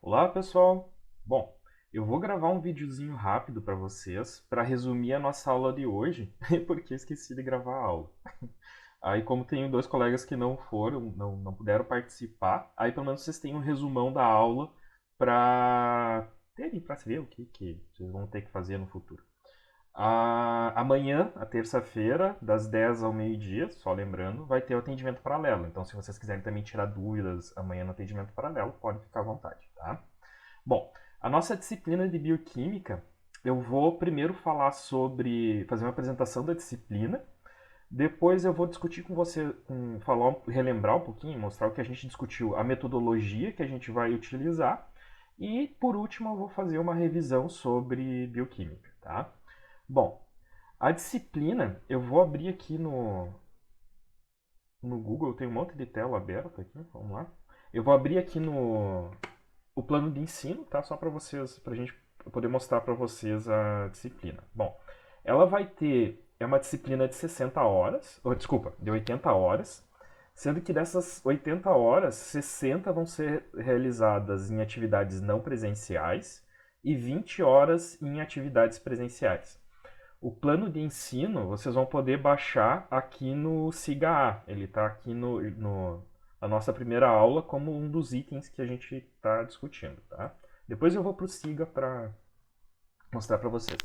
Olá, pessoal! Bom, eu vou gravar um videozinho rápido para vocês para resumir a nossa aula de hoje, porque eu esqueci de gravar a aula. Aí, como tenho dois colegas que não foram, não puderam participar, aí pelo menos vocês têm um resumão da aula para terem para ver o que vocês vão ter que fazer no futuro. Amanhã, a terça-feira, das 10 ao meio-dia, só lembrando, vai ter o atendimento paralelo. Então, se vocês quiserem também tirar dúvidas amanhã no atendimento paralelo, podem ficar à vontade, tá? Bom, a nossa disciplina de bioquímica, eu vou primeiro falar sobre, fazer uma apresentação da disciplina, depois eu vou discutir com você, relembrar um pouquinho, mostrar o que a gente discutiu, a metodologia que a gente vai utilizar, e por último eu vou fazer uma revisão sobre bioquímica, tá? Bom, a disciplina, eu vou abrir aqui no Google, tem um monte de tela aberta aqui, vamos lá. Eu vou abrir aqui no o plano de ensino, tá? Só para vocês, para a gente poder mostrar para vocês a disciplina. Bom, ela vai ter, é uma disciplina de 60 horas, ou desculpa, de 80 horas, sendo que dessas 80 horas, 60 vão ser realizadas em atividades não presenciais e 20 horas em atividades presenciais. O plano de ensino vocês vão poder baixar aqui no SIGA A. Ele está aqui na nossa primeira aula como um dos itens que a gente está discutindo. Tá? Depois eu vou para o SIGA para mostrar para vocês.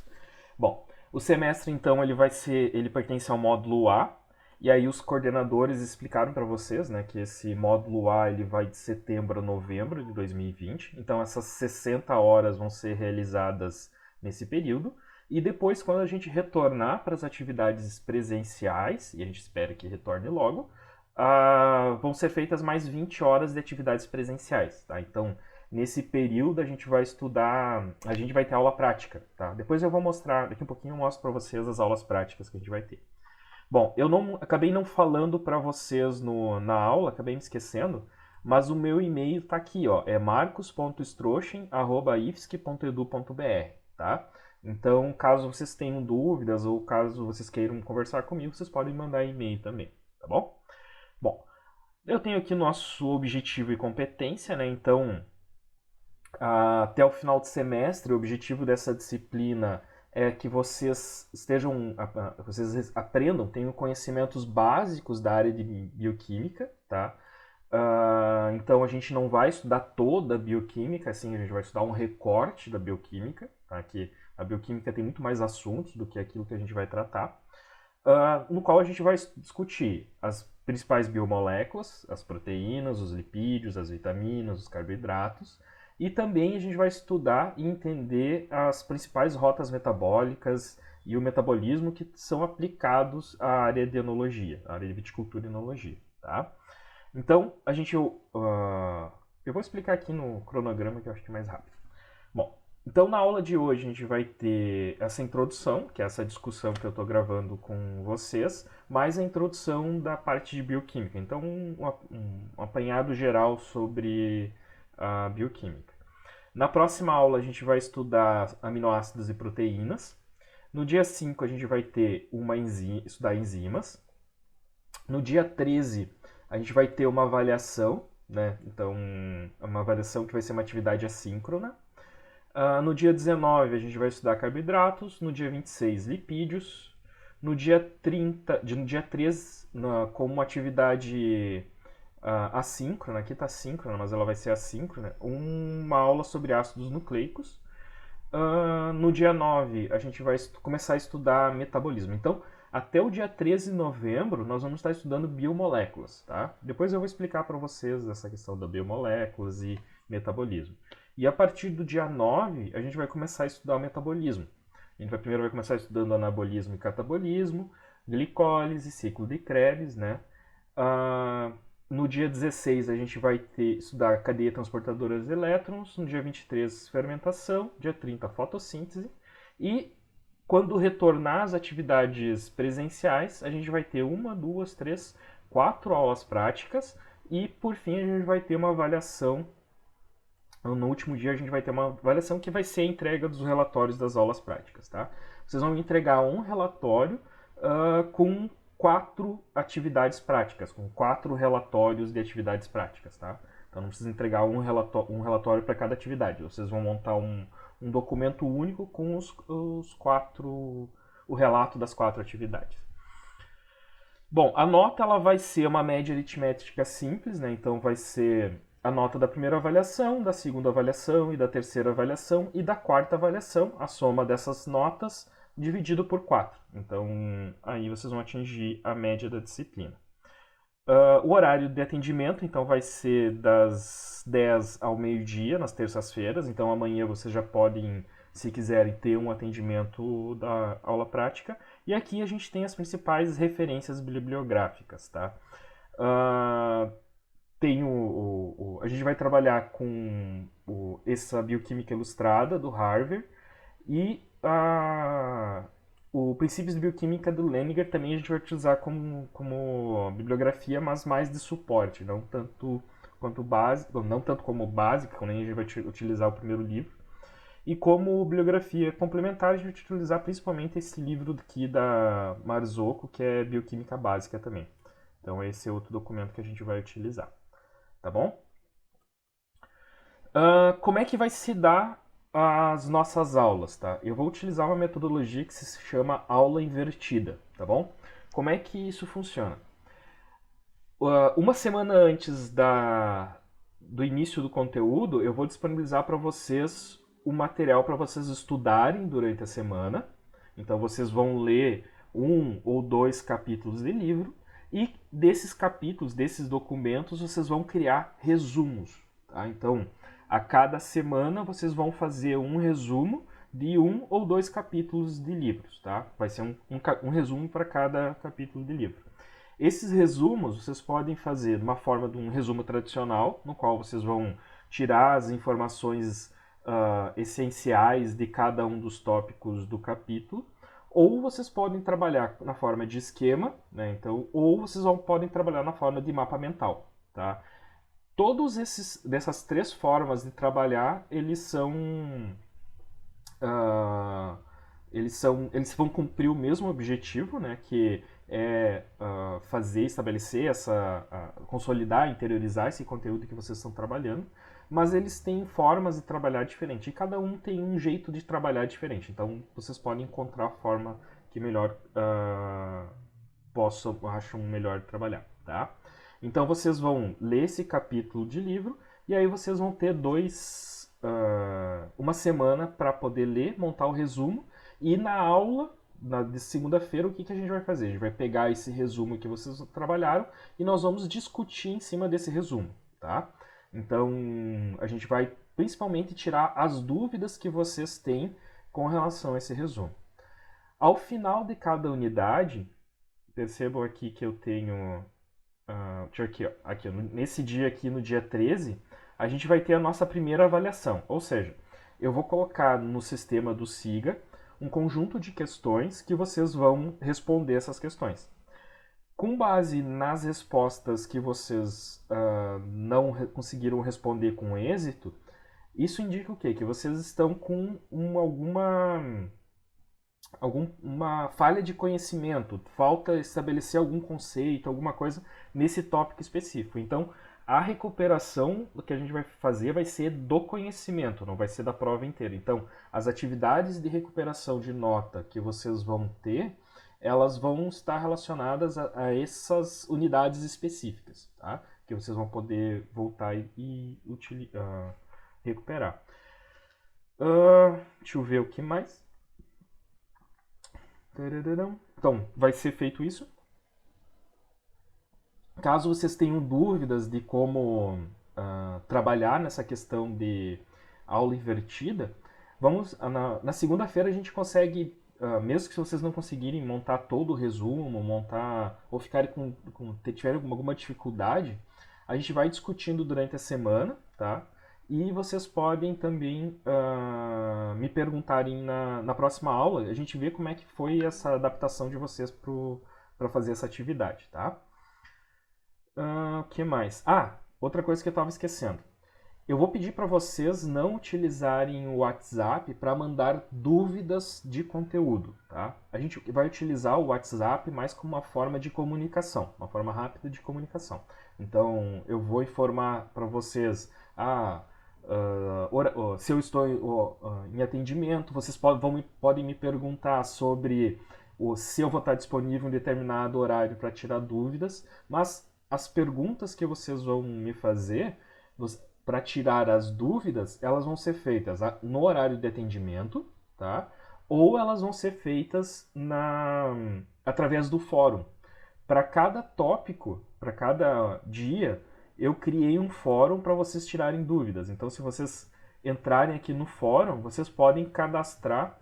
Bom, o semestre então ele pertence ao módulo A. E aí os coordenadores explicaram para vocês, né, que esse módulo A ele vai de setembro a novembro de 2020. Então essas 60 horas vão ser realizadas nesse período. E depois, quando a gente retornar para as atividades presenciais, e a gente espera que retorne logo, vão ser feitas mais 20 horas de atividades presenciais. Tá? Então, nesse período, a gente vai estudar, a gente vai ter aula prática. Tá? Depois eu vou mostrar, daqui um pouquinho eu mostro para vocês as aulas práticas que a gente vai ter. Bom, acabei não falando para vocês na aula, acabei me esquecendo, mas o meu e-mail está aqui, ó, é marcos.strochen@ifsc.edu.br, tá? Então, caso vocês tenham dúvidas ou caso vocês queiram conversar comigo, vocês podem mandar e-mail também, tá bom? Bom, eu tenho aqui nosso objetivo e competência, né? Então, até o final do semestre, o objetivo dessa disciplina é que vocês aprendam, tenham conhecimentos básicos da área de bioquímica, tá? Então a gente não vai estudar toda a bioquímica, assim, a gente vai estudar um recorte da bioquímica, tá? Que a bioquímica tem muito mais assuntos do que aquilo que a gente vai tratar, no qual a gente vai discutir as principais biomoléculas, as proteínas, os lipídios, as vitaminas, os carboidratos, e também a gente vai estudar e entender as principais rotas metabólicas e o metabolismo que são aplicados à área de enologia, à área de viticultura e enologia. Tá? Então, eu vou explicar aqui no cronograma que eu acho que é mais rápido. Bom, então na aula de hoje a gente vai ter essa introdução, que é essa discussão que eu estou gravando com vocês, mais a introdução da parte de bioquímica. Então, um apanhado geral sobre a bioquímica. Na próxima aula a gente vai estudar aminoácidos e proteínas. No dia 5 a gente vai ter estudar enzimas. No dia 13 a gente vai ter uma avaliação, né? Então, uma avaliação que vai ser uma atividade assíncrona. No dia 19 a gente vai estudar carboidratos, no dia 26 lipídios, no dia 30, no dia 3 como atividade assíncrona, aqui está síncrona, mas ela vai ser assíncrona, uma aula sobre ácidos nucleicos. No dia 9 a gente vai começar a estudar metabolismo. Então, até o dia 13 de novembro, nós vamos estar estudando biomoléculas, tá? Depois eu vou explicar para vocês essa questão da biomoléculas e metabolismo. E a partir do dia 9, a gente vai começar a estudar o metabolismo. Primeiro vai começar estudando anabolismo e catabolismo, glicólise, ciclo de Krebs, né? No dia 16 a gente vai estudar cadeia transportadora de elétrons, no dia 23 fermentação, dia 30 fotossíntese e quando retornar às atividades presenciais, a gente vai ter uma, duas, três, quatro aulas práticas e, por fim, a gente vai ter uma avaliação. No último dia, a gente vai ter uma avaliação que vai ser a entrega dos relatórios das aulas práticas. Tá? Vocês vão entregar um relatório com 4 atividades práticas, com 4 relatórios de atividades práticas. Tá? Então não precisa entregar um relatório para cada atividade. Vocês vão montar um documento único com o relato das 4 atividades. Bom, a nota ela vai ser uma média aritmética simples, né? Então vai ser a nota da primeira avaliação, da segunda avaliação e da terceira avaliação e da quarta avaliação, a soma dessas notas dividido por 4. Então aí vocês vão atingir a média da disciplina. O horário de atendimento, então, vai ser das 10 ao meio-dia, nas terças-feiras. Então, amanhã vocês já podem, se quiserem, ter um atendimento da aula prática. E aqui a gente tem as principais referências bibliográficas, tá? A gente vai trabalhar com essa Bioquímica Ilustrada, do Harvard, e o Princípios de Bioquímica do Leniger também a gente vai utilizar como bibliografia, mas mais de suporte, não tanto como básica, quando a gente vai utilizar o primeiro livro. E como bibliografia complementar, a gente vai utilizar principalmente esse livro aqui da Marzocco, que é Bioquímica Básica também. Então esse é outro documento que a gente vai utilizar. Tá bom? Como é que vai se dar as nossas aulas, tá? Eu vou utilizar uma metodologia que se chama aula invertida, tá bom? Como é que isso funciona? Uma semana antes do início do conteúdo, eu vou disponibilizar para vocês o material para vocês estudarem durante a semana. Então vocês vão ler 1 ou 2 capítulos de livro e desses capítulos, desses documentos, vocês vão criar resumos, tá? Então, a cada semana vocês vão fazer um resumo de 1 ou 2 capítulos de livros, tá? Vai ser um resumo para cada capítulo de livro. Esses resumos vocês podem fazer de uma forma de um resumo tradicional, no qual vocês vão tirar as informações essenciais de cada um dos tópicos do capítulo, ou vocês podem trabalhar na forma de esquema, né? Então, ou vocês podem trabalhar na forma de mapa mental, tá? Todos dessas 3 formas de trabalhar, eles vão cumprir o mesmo objetivo, né? Que é estabelecer consolidar, interiorizar esse conteúdo que vocês estão trabalhando, mas eles têm formas de trabalhar diferente e cada um tem um jeito de trabalhar diferente. Então vocês podem encontrar a forma que melhor acham melhor trabalhar, tá? Então vocês vão ler esse capítulo de livro e aí vocês vão ter uma semana para poder ler, montar o resumo e na aula de segunda-feira o que a gente vai fazer? A gente vai pegar esse resumo que vocês trabalharam e nós vamos discutir em cima desse resumo, tá? Então a gente vai principalmente tirar as dúvidas que vocês têm com relação a esse resumo. Ao final de cada unidade, percebam aqui que eu tenho nesse dia aqui, no dia 13, a gente vai ter a nossa primeira avaliação. Ou seja, eu vou colocar no sistema do SIGA um conjunto de questões que vocês vão responder essas questões. Com base nas respostas que vocês não conseguiram responder com êxito, isso indica o quê? Que vocês estão com alguma falha de conhecimento, falta estabelecer algum conceito, alguma coisa nesse tópico específico. Então, a recuperação que a gente vai fazer vai ser do conhecimento, não vai ser da prova inteira. Então, as atividades de recuperação de nota que vocês vão ter, elas vão estar relacionadas a essas unidades específicas, tá? Que vocês vão poder voltar e recuperar. Deixa eu ver o que mais. Então, vai ser feito isso. Caso vocês tenham dúvidas de como trabalhar nessa questão de aula invertida, na segunda-feira a gente consegue, mesmo que vocês não conseguirem montar todo o resumo, ou tiverem alguma dificuldade, a gente vai discutindo durante a semana, tá? E vocês podem também me perguntarem na próxima aula, a gente vê como é que foi essa adaptação de vocês para fazer essa atividade, tá? O que mais? Outra coisa que eu estava esquecendo. Eu vou pedir para vocês não utilizarem o WhatsApp para mandar dúvidas de conteúdo, tá? A gente vai utilizar o WhatsApp mais como uma forma de comunicação, uma forma rápida de comunicação. Então, eu vou informar para vocês, se eu estou em atendimento, vocês podem me perguntar sobre se eu vou estar disponível em determinado horário para tirar dúvidas, mas as perguntas que vocês vão me fazer para tirar as dúvidas, elas vão ser feitas no horário de atendimento, tá? Ou elas vão ser feitas através do fórum. Para cada tópico, para cada dia, eu criei um fórum para vocês tirarem dúvidas. Então, se vocês entrarem aqui no fórum, vocês podem cadastrar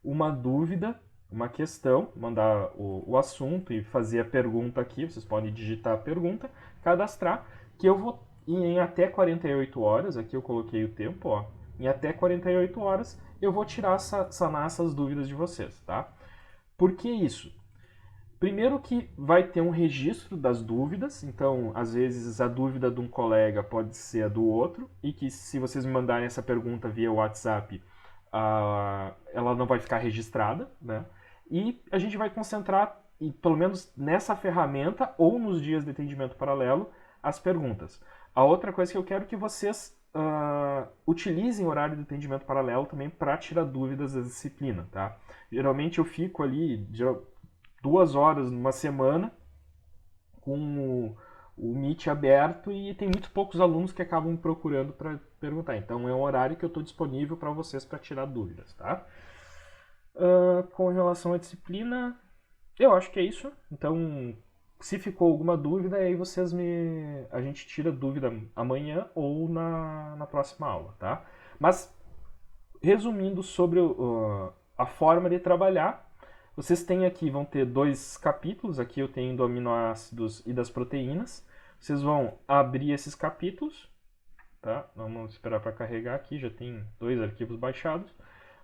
uma dúvida, uma questão, mandar o assunto e fazer a pergunta aqui. Vocês podem digitar a pergunta, cadastrar, que eu vou em até 48 horas, aqui eu coloquei o tempo, ó, em até 48 horas eu vou sanar essas dúvidas de vocês, tá? Por que isso? Primeiro que vai ter um registro das dúvidas, então às vezes a dúvida de um colega pode ser a do outro, e que se vocês me mandarem essa pergunta via WhatsApp, ela não vai ficar registrada, né? E a gente vai concentrar, pelo menos nessa ferramenta ou nos dias de atendimento paralelo, as perguntas. A outra coisa que eu quero que vocês utilizem o horário de atendimento paralelo também para tirar dúvidas da disciplina, tá? Geralmente eu fico ali 2 horas numa semana com o Meet aberto e tem muito poucos alunos que acabam me procurando para perguntar. Então é um horário que eu estou disponível para vocês para tirar dúvidas, tá? Com relação à disciplina, eu acho que é isso. Então, se ficou alguma dúvida, aí a gente tira dúvida amanhã ou na próxima aula, tá? Mas, resumindo sobre a forma de trabalhar, vocês têm aqui, vão ter 2 capítulos, aqui eu tenho do aminoácidos e das proteínas. Vocês vão abrir esses capítulos, tá? Vamos esperar para carregar aqui, já tem 2 arquivos baixados.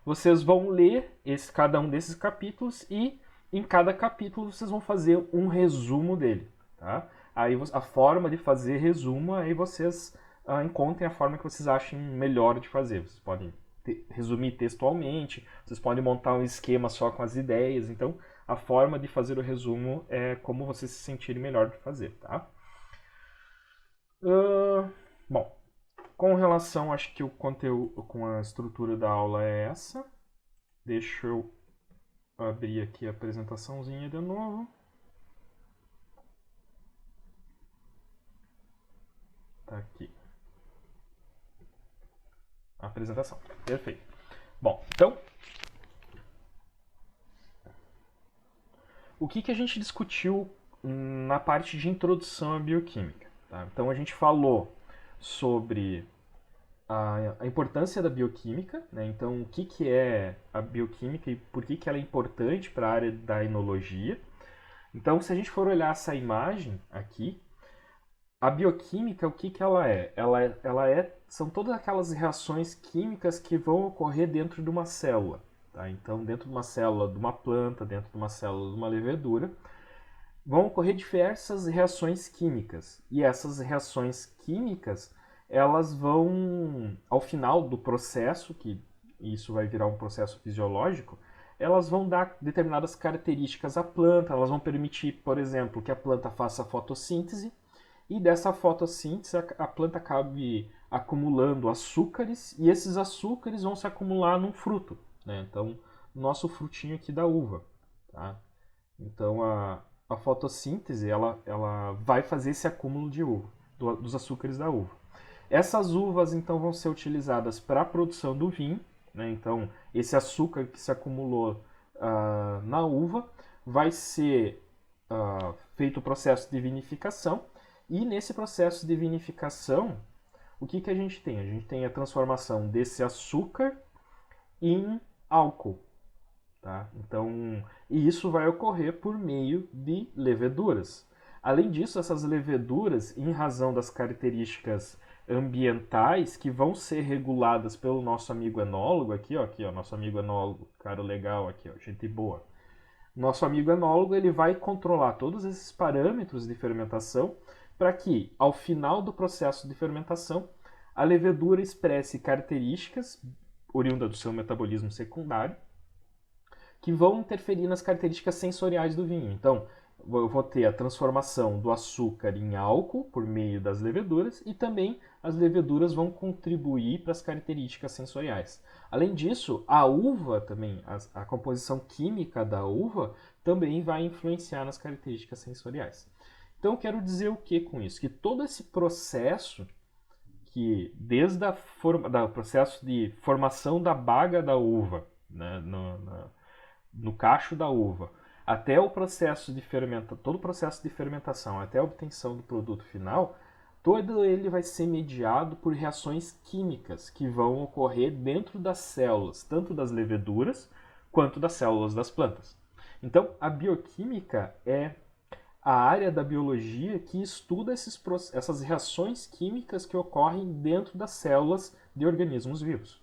Vocês vão ler cada um desses capítulos e em cada capítulo vocês vão fazer um resumo dele, tá? Aí a forma de fazer resumo, aí vocês encontrem a forma que vocês achem melhor de fazer. Vocês podem resumir textualmente, vocês podem montar um esquema só com as ideias. Então, a forma de fazer o resumo é como vocês se sentirem melhor de fazer, tá? Bom, com relação, acho que o conteúdo com a estrutura da aula é essa. Deixa eu abrir aqui a apresentaçãozinha de novo. Tá aqui. A apresentação. Perfeito. Bom, então, o que a gente discutiu na parte de introdução à bioquímica? Tá? Então, a gente falou sobre a importância da bioquímica, né? Então, o que é a bioquímica e por que ela é importante para a área da enologia. Então, se a gente for olhar essa imagem aqui, a bioquímica, o que ela é? São todas aquelas reações químicas que vão ocorrer dentro de uma célula. Tá? Então, dentro de uma célula de uma planta, dentro de uma célula de uma levedura, vão ocorrer diversas reações químicas. E essas reações químicas, elas vão, ao final do processo, que isso vai virar um processo fisiológico, elas vão dar determinadas características à planta, elas vão permitir, por exemplo, que a planta faça fotossíntese, e dessa fotossíntese a planta acabe acumulando açúcares, e esses açúcares vão se acumular num fruto, né? Então, nosso frutinho aqui da uva, tá? Então, a fotossíntese, ela vai fazer esse acúmulo de uva, dos açúcares da uva. Essas uvas, então, vão ser utilizadas para a produção do vinho, né? Então, esse açúcar que se acumulou na uva vai ser feito o processo de vinificação, e nesse processo de vinificação, o que a gente tem? A gente tem a transformação desse açúcar em álcool. Tá? Então, e isso vai ocorrer por meio de leveduras. Além disso, essas leveduras, em razão das características ambientais que vão ser reguladas pelo nosso amigo enólogo, aqui ó, nosso amigo enólogo, cara legal aqui, ó, gente boa. Nosso amigo enólogo, ele vai controlar todos esses parâmetros de fermentação para que, ao final do processo de fermentação, a levedura expresse características oriundas do seu metabolismo secundário, que vão interferir nas características sensoriais do vinho. Então, eu vou ter a transformação do açúcar em álcool por meio das leveduras e também as leveduras vão contribuir para as características sensoriais. Além disso, a uva também, a composição química da uva também vai influenciar nas características sensoriais. Então, eu quero dizer o que com isso? Que todo esse processo, que desde o processo de formação da baga da uva, né, no cacho da uva, até o processo de todo o processo de fermentação, até a obtenção do produto final, todo ele vai ser mediado por reações químicas que vão ocorrer dentro das células, tanto das leveduras quanto das células das plantas. Então, a bioquímica é a área da biologia que estuda essas reações químicas que ocorrem dentro das células de organismos vivos.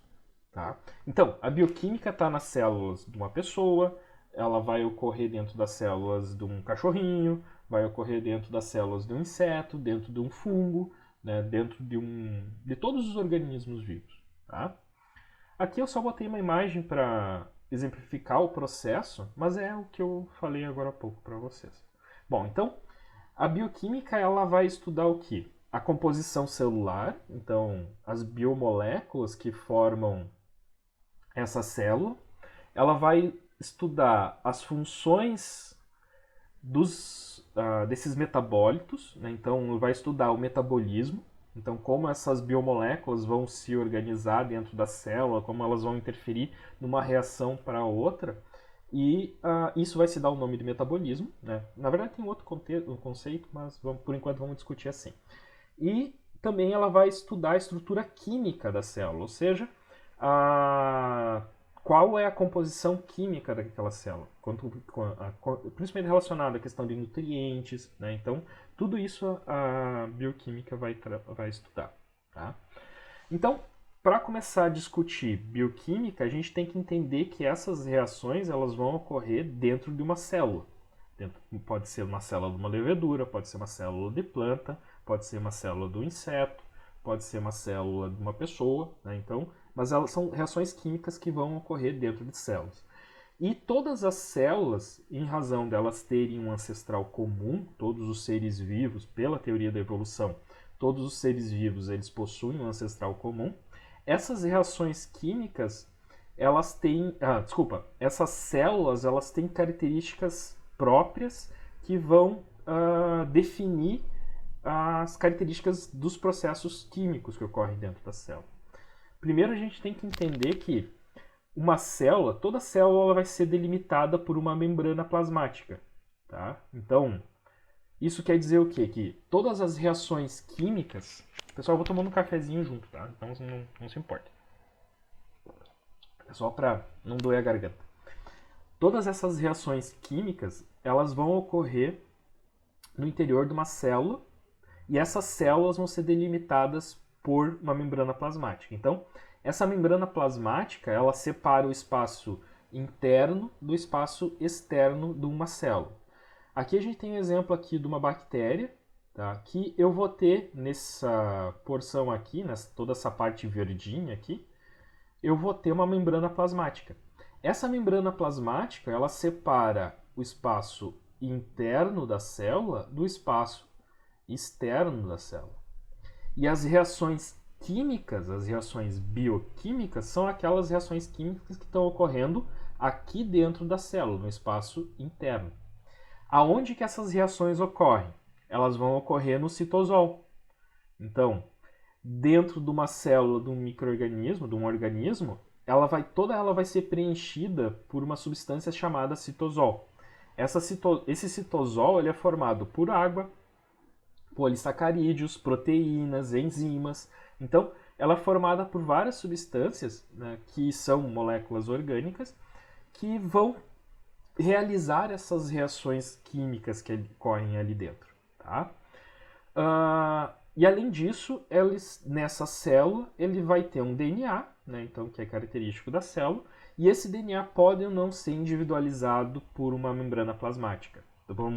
Tá? Então, a bioquímica está nas células de uma pessoa, ela vai ocorrer dentro das células de um cachorrinho, vai ocorrer dentro das células de um inseto, dentro de um fungo, né, dentro de todos os organismos vivos. Tá? Aqui eu só botei uma imagem para exemplificar o processo, mas é o que eu falei agora há pouco para vocês. Bom, então, a bioquímica ela vai estudar o quê? A composição celular, então as biomoléculas que formam essa célula. Ela vai estudar as funções desses metabólitos, né? Então vai estudar o metabolismo, então como essas biomoléculas vão se organizar dentro da célula, como elas vão interferir numa reação para outra, e isso vai se dar o nome de metabolismo, né? Na verdade tem outro conceito, mas por enquanto vamos discutir assim. E também ela vai estudar a estrutura química da célula, ou seja, qual é a composição química daquela célula, principalmente relacionada à questão de nutrientes, né? Então, tudo isso a bioquímica vai estudar. Tá? Então, para começar a discutir bioquímica, a gente tem que entender que essas reações elas vão ocorrer dentro de uma célula. Pode ser uma célula de uma levedura, pode ser uma célula de planta, pode ser uma célula do inseto, pode ser uma célula de uma pessoa, né? Então, mas elas são reações químicas que vão ocorrer dentro de células. E todas as células, em razão delas terem um ancestral comum, todos os seres vivos, pela teoria da evolução, todos os seres vivos eles possuem um ancestral comum. Essas reações químicas, elas têm, essas células, elas têm características próprias que vão definir as características dos processos químicos que ocorrem dentro da célula. Primeiro a gente tem que entender que uma célula, toda célula ela vai ser delimitada por uma membrana plasmática. Tá? Então, isso quer dizer o quê? Que todas as reações químicas... Pessoal, eu vou tomando um cafezinho junto, tá? Então não se importe. É só para não doer a garganta. Todas essas reações químicas, elas vão ocorrer no interior de uma célula e essas células vão ser delimitadas por uma membrana plasmática. Então, essa membrana plasmática, ela separa o espaço interno do espaço externo de uma célula. Aqui a gente tem um exemplo aqui de uma bactéria, tá? Que eu vou ter nessa porção aqui, toda essa parte verdinha aqui, eu vou ter uma membrana plasmática. Essa membrana plasmática, ela separa o espaço interno da célula do espaço externo da célula. E as reações químicas, as reações bioquímicas, são aquelas reações químicas que estão ocorrendo aqui dentro da célula, no espaço interno. Aonde que essas reações ocorrem? Elas vão ocorrer no citosol. Então, dentro de uma célula de um micro-organismo, de um organismo, toda ela vai ser preenchida por uma substância chamada citosol. Esse citosol ele é formado por água, polissacarídeos, proteínas, enzimas. Então, ela é formada por várias substâncias, né, que são moléculas orgânicas que vão realizar essas reações químicas que ocorrem ali dentro. Tá? E além disso, nessa célula ele vai ter um DNA, né, então, que é característico da célula, e esse DNA pode ou não ser individualizado por uma membrana plasmática, por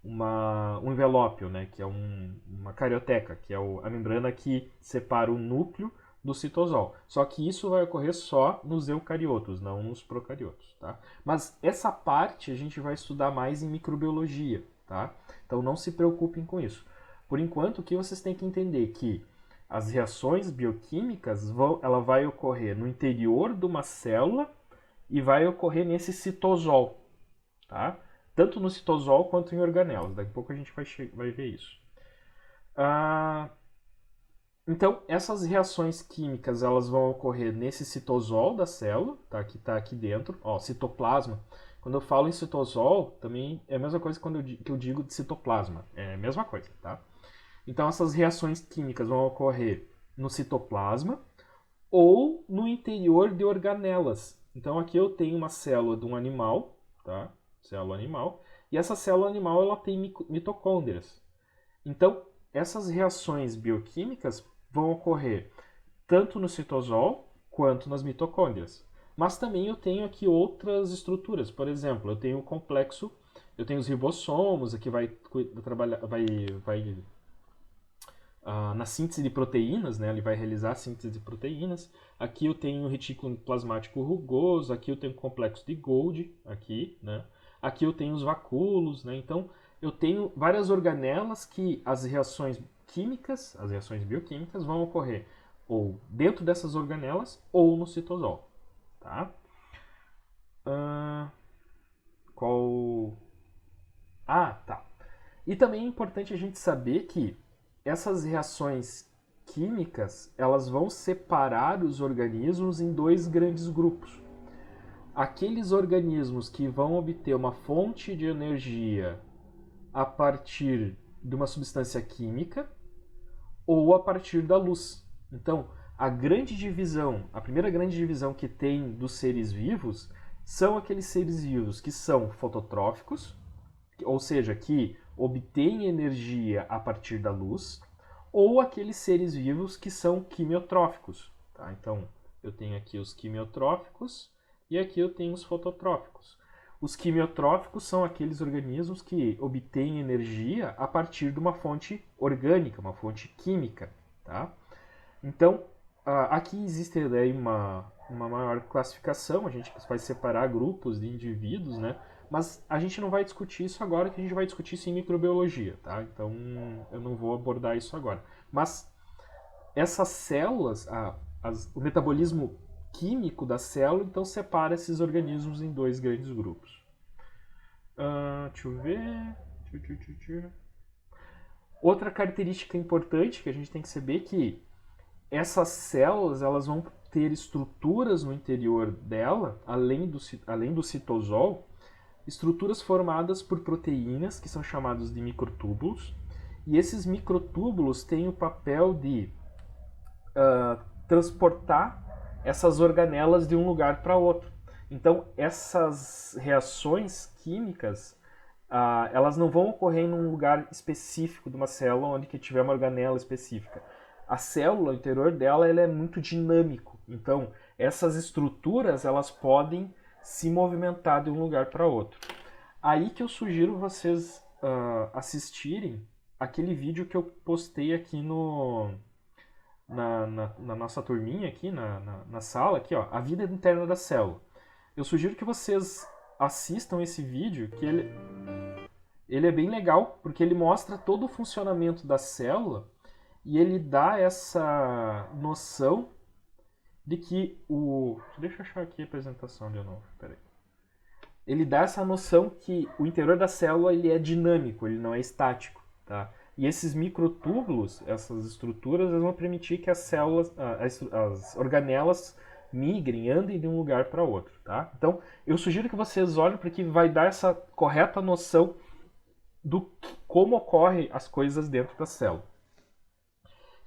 um envelópio, né, que é uma carioteca, que é a membrana que separa o núcleo do citosol. Só que isso vai ocorrer só nos eucariotos, não nos procariotos, tá? Mas essa parte a gente vai estudar mais em microbiologia, tá? Então não se preocupem com isso. Por enquanto, o que vocês têm que entender é que as reações bioquímicas ela vai ocorrer no interior de uma célula e vai ocorrer nesse citosol, tá? Tanto no citosol quanto em organelas. Daqui a pouco a gente vai ver isso. Então, essas reações químicas elas vão ocorrer nesse citosol da célula, tá? Que está aqui dentro, ó, citoplasma. Quando eu falo em citosol, também é a mesma coisa que eu digo de citoplasma. É a mesma coisa, tá? Então, essas reações químicas vão ocorrer no citoplasma ou no interior de organelas. Então, aqui eu tenho uma célula de um animal, tá? Célula animal. E essa célula animal ela tem mitocôndrias. Então, essas reações bioquímicas vão ocorrer tanto no citosol quanto nas mitocôndrias. Mas também eu tenho aqui outras estruturas. Por exemplo, eu tenho o complexo, eu tenho os ribossomos, aqui vai trabalhar, na síntese de proteínas, né? Ele vai realizar a síntese de proteínas. Aqui eu tenho o retículo plasmático rugoso, aqui eu tenho o complexo de Golgi, aqui, né? Aqui eu tenho os vacúolos, né? Então, eu tenho várias organelas que as reações químicas, as reações bioquímicas vão ocorrer ou dentro dessas organelas ou no citosol, tá? Tá. E também é importante a gente saber que essas reações químicas, elas vão separar os organismos em dois grandes grupos. Aqueles organismos que vão obter uma fonte de energia a partir de uma substância química ou a partir da luz. Então, a primeira grande divisão que tem dos seres vivos são aqueles seres vivos que são fototróficos, ou seja, que obtêm energia a partir da luz, ou aqueles seres vivos que são quimiotróficos. Tá? Então, eu tenho aqui os quimiotróficos e aqui eu tenho os fototróficos. Os quimiotróficos são aqueles organismos que obtêm energia a partir de uma fonte orgânica, uma fonte química. Tá? Então, aqui existe aí uma maior classificação, a gente vai separar grupos de indivíduos, né? Mas a gente não vai discutir isso agora, que a gente vai discutir isso em microbiologia, tá? Então, eu não vou abordar isso agora. Mas essas células, o metabolismo químico da célula, então separa esses organismos em dois grandes grupos. Deixa eu ver... Outra característica importante que a gente tem que saber é que essas células elas vão ter estruturas no interior dela, além do citosol, estruturas formadas por proteínas, que são chamados de microtúbulos, e esses microtúbulos têm o papel de transportar essas organelas de um lugar para outro. Então, essas reações químicas, elas não vão ocorrer em um lugar específico de uma célula onde que tiver uma organela específica. A célula, o interior dela, ele é muito dinâmico. Então, essas estruturas, elas podem se movimentar de um lugar para outro. Aí que eu sugiro vocês assistirem aquele vídeo que eu postei aqui na nossa turminha, aqui na sala, aqui, ó, a vida interna da célula. Eu sugiro que vocês assistam esse vídeo, que ele é bem legal, porque ele mostra todo o funcionamento da célula e ele dá essa noção de que Deixa eu achar aqui a apresentação de novo, peraí. Ele dá essa noção que o interior da célula ele é dinâmico, ele não é estático, tá? E esses microtúbulos, essas estruturas, elas vão permitir que as células, as organelas migrem, andem de um lugar para outro, tá? Então, eu sugiro que vocês olhem porque vai dar essa correta noção do como ocorrem as coisas dentro da célula.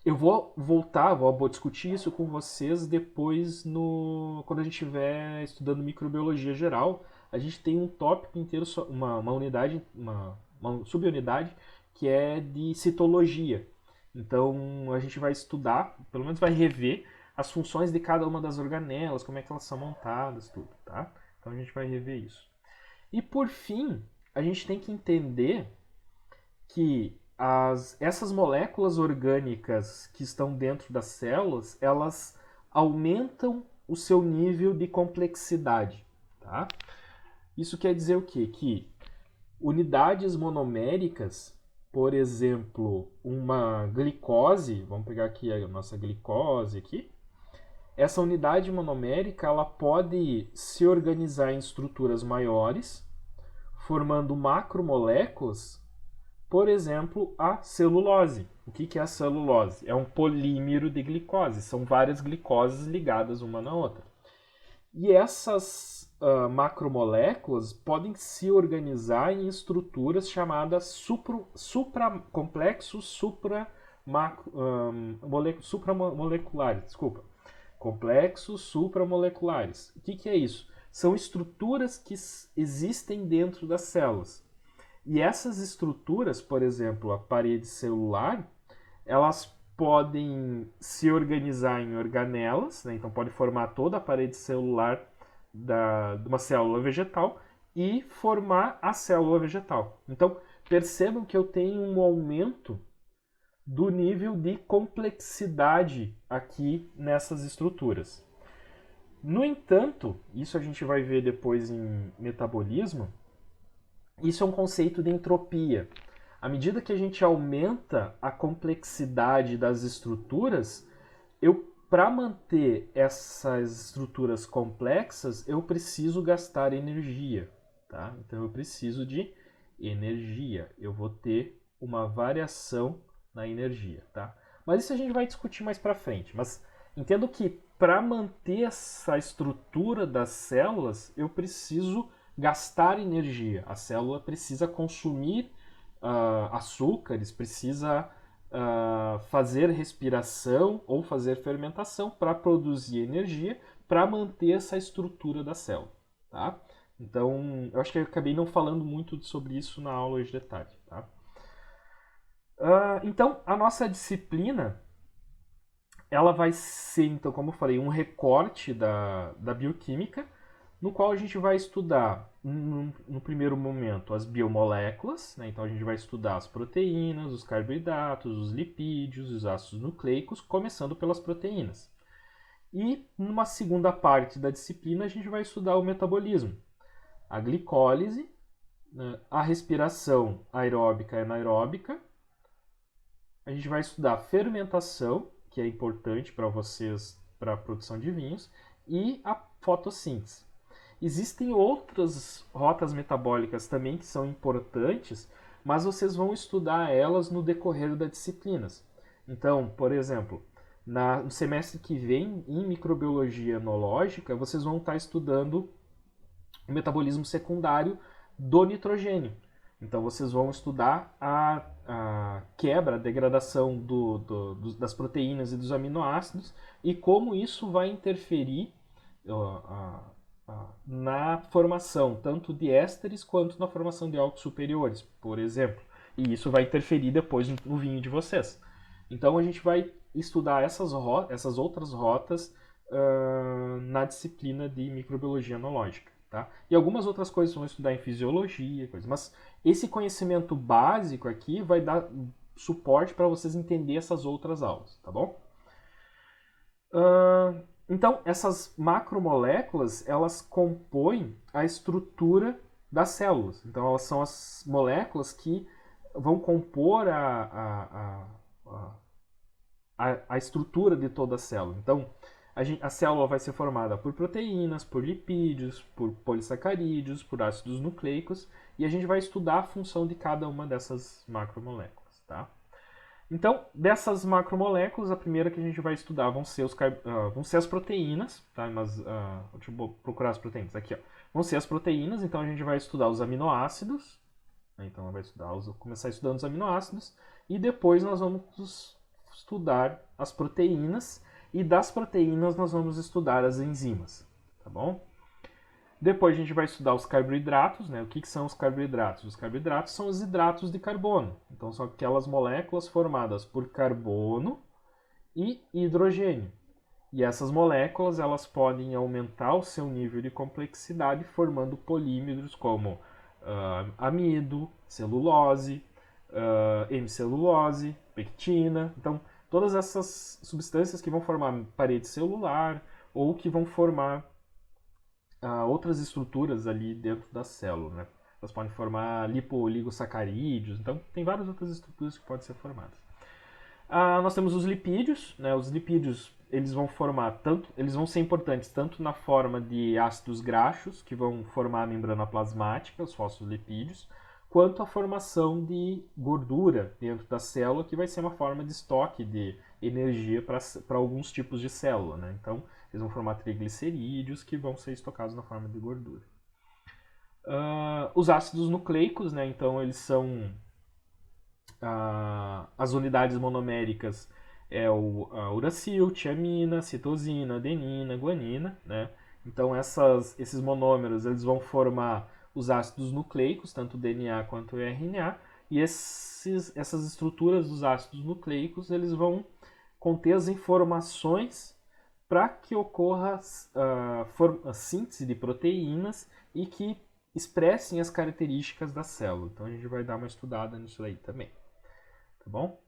Eu vou vou discutir isso com vocês depois quando a gente estiver estudando microbiologia geral. A gente tem um tópico inteiro, uma unidade, uma subunidade que é de citologia. Então a gente vai estudar, pelo menos vai rever as funções de cada uma das organelas, como é que elas são montadas, tudo, tá? Então a gente vai rever isso. E por fim, a gente tem que entender que essas moléculas orgânicas que estão dentro das células, elas aumentam o seu nível de complexidade. Tá? Isso quer dizer o quê? Que unidades monoméricas, por exemplo, uma glicose, vamos pegar aqui a nossa glicose aqui, essa unidade monomérica ela pode se organizar em estruturas maiores, formando macromoléculas, por exemplo, a celulose. O que é a celulose? É um polímero de glicose, são várias glicoses ligadas uma na outra. E essas macromoléculas podem se organizar em estruturas chamadas complexos supramoleculares. Desculpa. Complexos supramoleculares. O que é isso? São estruturas que existem dentro das células. E essas estruturas, por exemplo, a parede celular, elas podem se organizar em organelas, né? Então pode formar toda a parede celular de uma célula vegetal e formar a célula vegetal. Então percebam que eu tenho um aumento do nível de complexidade aqui nessas estruturas. No entanto, isso a gente vai ver depois em metabolismo, isso é um conceito de entropia. À medida que a gente aumenta a complexidade das estruturas, para manter essas estruturas complexas, eu preciso gastar energia. Tá? Então eu preciso de energia. Eu vou ter uma variação na energia. Tá? Mas isso a gente vai discutir mais para frente. Mas entendo que para manter essa estrutura das células, eu preciso gastar energia. A célula precisa consumir açúcares, precisa fazer respiração ou fazer fermentação para produzir energia para manter essa estrutura da célula. Tá? Então, eu acho que eu acabei não falando muito sobre isso na aula de detalhe. Tá? Então, a nossa disciplina ela vai ser, então, como eu falei, um recorte da bioquímica, no qual a gente vai estudar, no primeiro momento, as biomoléculas, né? Então a gente vai estudar as proteínas, os carboidratos, os lipídios, os ácidos nucleicos, começando pelas proteínas. E numa segunda parte da disciplina a gente vai estudar o metabolismo, a glicólise, né? A respiração aeróbica e anaeróbica. A gente vai estudar fermentação, que é importante para vocês para a produção de vinhos, e a fotossíntese. Existem outras rotas metabólicas também que são importantes, mas vocês vão estudar elas no decorrer das disciplinas. Então, por exemplo, no semestre que vem, em microbiologia enológica, vocês vão estar estudando o metabolismo secundário do nitrogênio. Então, vocês vão estudar a quebra, a degradação das proteínas e dos aminoácidos e como isso vai interferir na formação tanto de ésteres quanto na formação de álcools superiores, por exemplo. E isso vai interferir depois no vinho de vocês. Então a gente vai estudar essas outras rotas na disciplina de microbiologia enológica. Tá? E algumas outras coisas vão estudar em fisiologia, mas esse conhecimento básico aqui vai dar suporte para vocês entenderem essas outras aulas, tá bom? Então, essas macromoléculas, elas compõem a estrutura das células. Então, elas são as moléculas que vão compor a estrutura de toda a célula. Então, a célula vai ser formada por proteínas, por lipídios, por polissacarídeos, por ácidos nucleicos, e a gente vai estudar a função de cada uma dessas macromoléculas, tá? Então, dessas macromoléculas, a primeira que a gente vai estudar vão ser as proteínas, tá? Mas, deixa eu procurar as proteínas aqui, ó. Vão ser as proteínas, então a gente vai estudar os aminoácidos, né? Então vai começar estudando os aminoácidos, e depois nós vamos estudar as proteínas, e das proteínas nós vamos estudar as enzimas, tá bom? Depois a gente vai estudar os carboidratos, né? O que são os carboidratos? Os carboidratos são os hidratos de carbono. Então são aquelas moléculas formadas por carbono e hidrogênio. E essas moléculas elas podem aumentar o seu nível de complexidade formando polímeros como amido, celulose, hemicelulose, pectina. Então, todas essas substâncias que vão formar parede celular ou que vão formar outras estruturas ali dentro da célula, né? Elas podem formar lipooligosacarídeos, então tem várias outras estruturas que podem ser formadas. Nós temos os lipídios, né? Os lipídios eles vão ser importantes tanto na forma de ácidos graxos, que vão formar a membrana plasmática, os fosfolipídios, quanto a formação de gordura dentro da célula, que vai ser uma forma de estoque de energia para alguns tipos de célula, né? Então, eles vão formar triglicerídeos que vão ser estocados na forma de gordura. Os ácidos nucleicos, né? Então, eles são as unidades monoméricas a uracil, tiamina, citosina, adenina, guanina, né? Então esses monômeros eles vão formar os ácidos nucleicos, tanto o DNA quanto o RNA, e essas estruturas dos ácidos nucleicos eles vão conter as informações para que ocorra a síntese de proteínas e que expressem as características da célula. Então a gente vai dar uma estudada nisso aí também. Tá bom?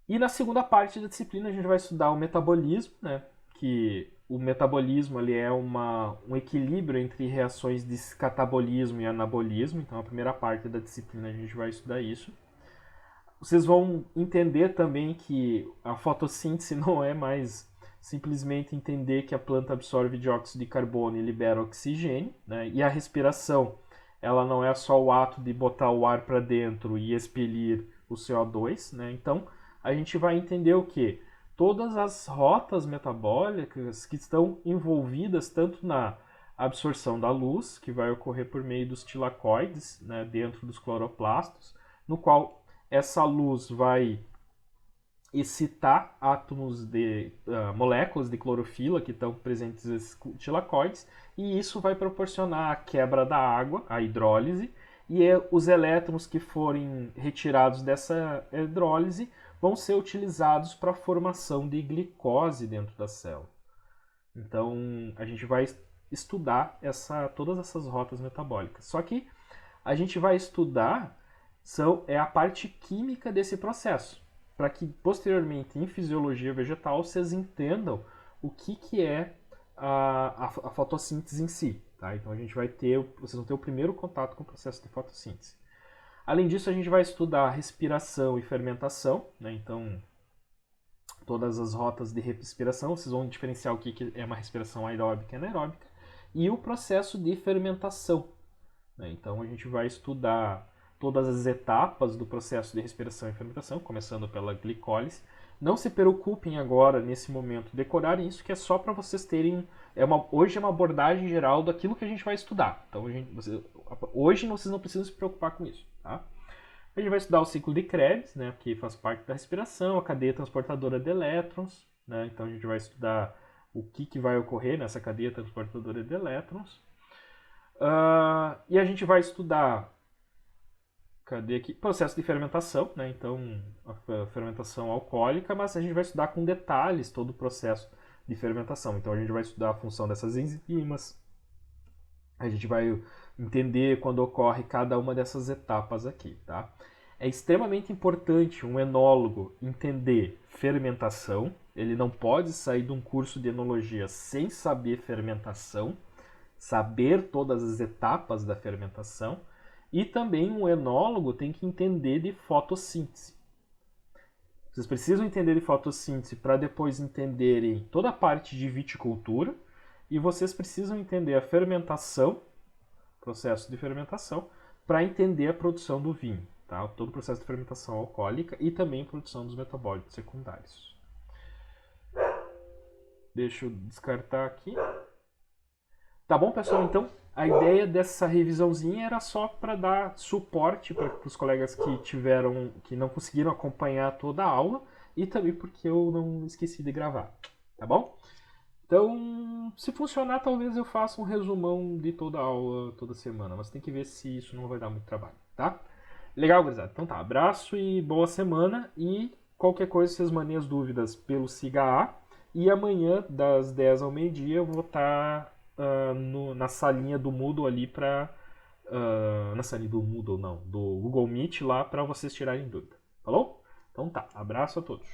E na segunda parte da disciplina a gente vai estudar o metabolismo, né? Que o metabolismo ele é um equilíbrio entre reações de catabolismo e anabolismo. Então a primeira parte da disciplina a gente vai estudar isso. Vocês vão entender também que a fotossíntese não é mais simplesmente entender que a planta absorve dióxido de carbono e libera oxigênio, né? E a respiração ela não é só o ato de botar o ar para dentro e expelir o CO2, né? Então a gente vai entender o que? Todas as rotas metabólicas que estão envolvidas tanto na absorção da luz, que vai ocorrer por meio dos tilacoides, né, dentro dos cloroplastos, no qual essa luz vai excitar átomos de moléculas de clorofila que estão presentes nesses tilacoides, e isso vai proporcionar a quebra da água, a hidrólise, e os elétrons que forem retirados dessa hidrólise vão ser utilizados para a formação de glicose dentro da célula. Então, a gente vai estudar todas essas rotas metabólicas. Só que a gente vai estudar a parte química desse processo, para que posteriormente em fisiologia vegetal vocês entendam o que é a fotossíntese em si. Tá? Então vocês vão ter o primeiro contato com o processo de fotossíntese. Além disso, a gente vai estudar respiração e fermentação, né? Então todas as rotas de respiração, vocês vão diferenciar o que é uma respiração aeróbica e anaeróbica, e o processo de fermentação, né? Então a gente vai estudar todas as etapas do processo de respiração e fermentação, começando pela glicólise. Não se preocupem agora, nesse momento, decorarem isso, que é só para vocês terem... hoje é uma abordagem geral daquilo que a gente vai estudar. Então, hoje vocês não precisam se preocupar com isso. Tá? A gente vai estudar o ciclo de Krebs, né, que faz parte da respiração, a cadeia transportadora de elétrons. Né, então, a gente vai estudar o que vai ocorrer nessa cadeia transportadora de elétrons. E a gente vai estudar... Cadê aqui? Processo de fermentação, né? Então, a fermentação alcoólica, mas a gente vai estudar com detalhes todo o processo de fermentação. Então, a gente vai estudar a função dessas enzimas, a gente vai entender quando ocorre cada uma dessas etapas aqui, tá? É extremamente importante um enólogo entender fermentação, ele não pode sair de um curso de enologia sem saber fermentação, saber todas as etapas da fermentação. E também um enólogo tem que entender de fotossíntese. Vocês precisam entender de fotossíntese para depois entenderem toda a parte de viticultura, e vocês precisam entender a fermentação, processo de fermentação, para entender a produção do vinho, tá? Todo o processo de fermentação alcoólica e também a produção dos metabólitos secundários. Deixa eu descartar aqui. Tá bom, pessoal? Então, a ideia dessa revisãozinha era só para dar suporte para os colegas que não conseguiram acompanhar toda a aula, e também porque eu não esqueci de gravar, tá bom? Então, se funcionar, talvez eu faça um resumão de toda a aula toda semana, mas tem que ver se isso não vai dar muito trabalho, tá? Legal, gurizada? Então tá, abraço e boa semana, e qualquer coisa, vocês mandem as dúvidas pelo SIGA, e amanhã, das 10 ao meio-dia, eu vou estar... na salinha do Moodle ali para na salinha do Moodle, não, do Google Meet lá para vocês tirarem dúvida. Falou? Então tá, abraço a todos.